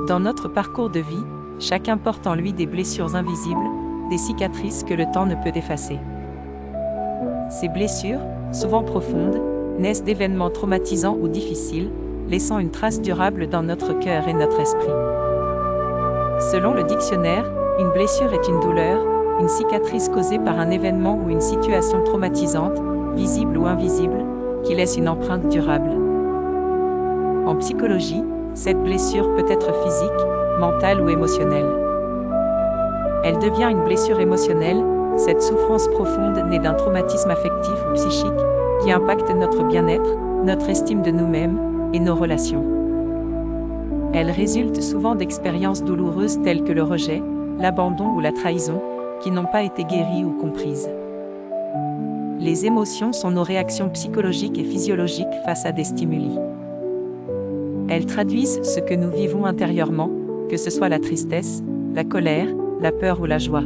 Dans notre parcours de vie, chacun porte en lui des blessures invisibles, des cicatrices que le temps ne peut effacer. Ces blessures, souvent profondes, naissent d'événements traumatisants ou difficiles, laissant une trace durable dans notre cœur et notre esprit. Selon le dictionnaire, une blessure est une douleur, une cicatrice causée par un événement ou une situation traumatisante, visible ou invisible, qui laisse une empreinte durable. En psychologie, cette blessure peut être physique, mentale ou émotionnelle. Elle devient une blessure émotionnelle, cette souffrance profonde née d'un traumatisme affectif ou psychique, qui impacte notre bien-être, notre estime de nous-mêmes, et nos relations. Elle résulte souvent d'expériences douloureuses telles que le rejet, l'abandon ou la trahison, qui n'ont pas été guéries ou comprises. Les émotions sont nos réactions psychologiques et physiologiques face à des stimuli. Elles traduisent ce que nous vivons intérieurement, que ce soit la tristesse, la colère, la peur ou la joie.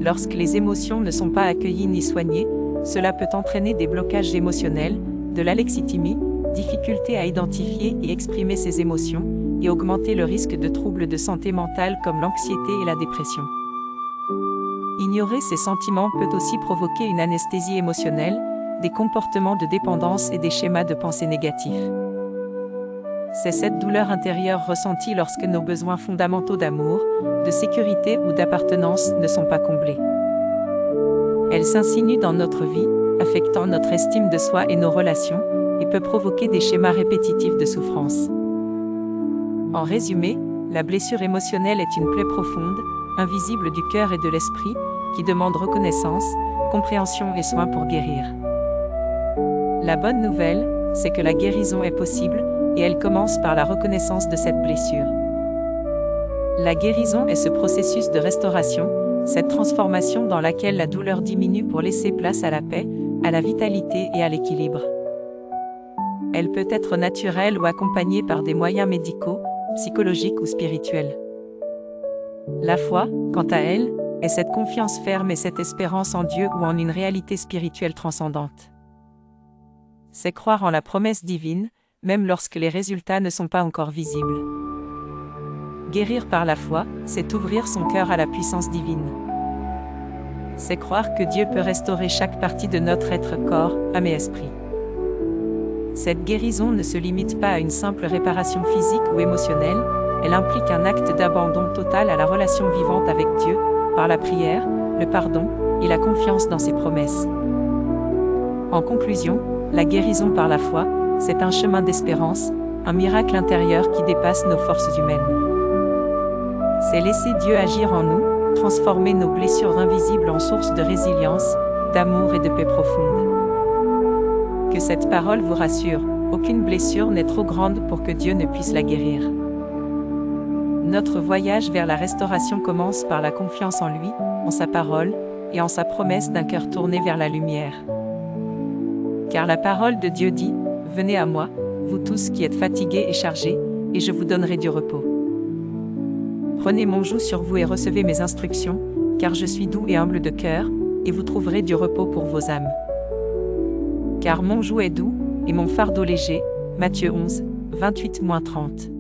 Lorsque les émotions ne sont pas accueillies ni soignées, cela peut entraîner des blocages émotionnels, de l'alexithymie, difficulté à identifier et exprimer ses émotions, et augmenter le risque de troubles de santé mentale comme l'anxiété et la dépression. Ignorer ces sentiments peut aussi provoquer une anesthésie émotionnelle, des comportements de dépendance et des schémas de pensée négatifs. C'est cette douleur intérieure ressentie lorsque nos besoins fondamentaux d'amour, de sécurité ou d'appartenance ne sont pas comblés. Elle s'insinue dans notre vie, affectant notre estime de soi et nos relations, et peut provoquer des schémas répétitifs de souffrance. En résumé, la blessure émotionnelle est une plaie profonde, invisible du cœur et de l'esprit, qui demande reconnaissance, compréhension et soin pour guérir. La bonne nouvelle, c'est que la guérison est possible, et elle commence par la reconnaissance de cette blessure. La guérison est ce processus de restauration, cette transformation dans laquelle la douleur diminue pour laisser place à la paix, à la vitalité et à l'équilibre. Elle peut être naturelle ou accompagnée par des moyens médicaux, psychologiques ou spirituels. La foi, quant à elle, est cette confiance ferme et cette espérance en Dieu ou en une réalité spirituelle transcendante. C'est croire en la promesse divine, même lorsque les résultats ne sont pas encore visibles. Guérir par la foi, c'est ouvrir son cœur à la puissance divine. C'est croire que Dieu peut restaurer chaque partie de notre être, corps, âme et esprit. Cette guérison ne se limite pas à une simple réparation physique ou émotionnelle, elle implique un acte d'abandon total à la relation vivante avec Dieu, par la prière, le pardon et la confiance dans ses promesses. En conclusion, la guérison par la foi, c'est un chemin d'espérance, un miracle intérieur qui dépasse nos forces humaines. C'est laisser Dieu agir en nous, transformer nos blessures invisibles en source de résilience, d'amour et de paix profonde. Que cette parole vous rassure, aucune blessure n'est trop grande pour que Dieu ne puisse la guérir. Notre voyage vers la restauration commence par la confiance en lui, en sa parole, et en sa promesse d'un cœur tourné vers la lumière. Car la parole de Dieu dit, « Venez à moi, vous tous qui êtes fatigués et chargés, et je vous donnerai du repos. Prenez mon joug sur vous et recevez mes instructions, car je suis doux et humble de cœur, et vous trouverez du repos pour vos âmes. Car mon joug est doux, et mon fardeau léger. » Matthieu 11, 28-30.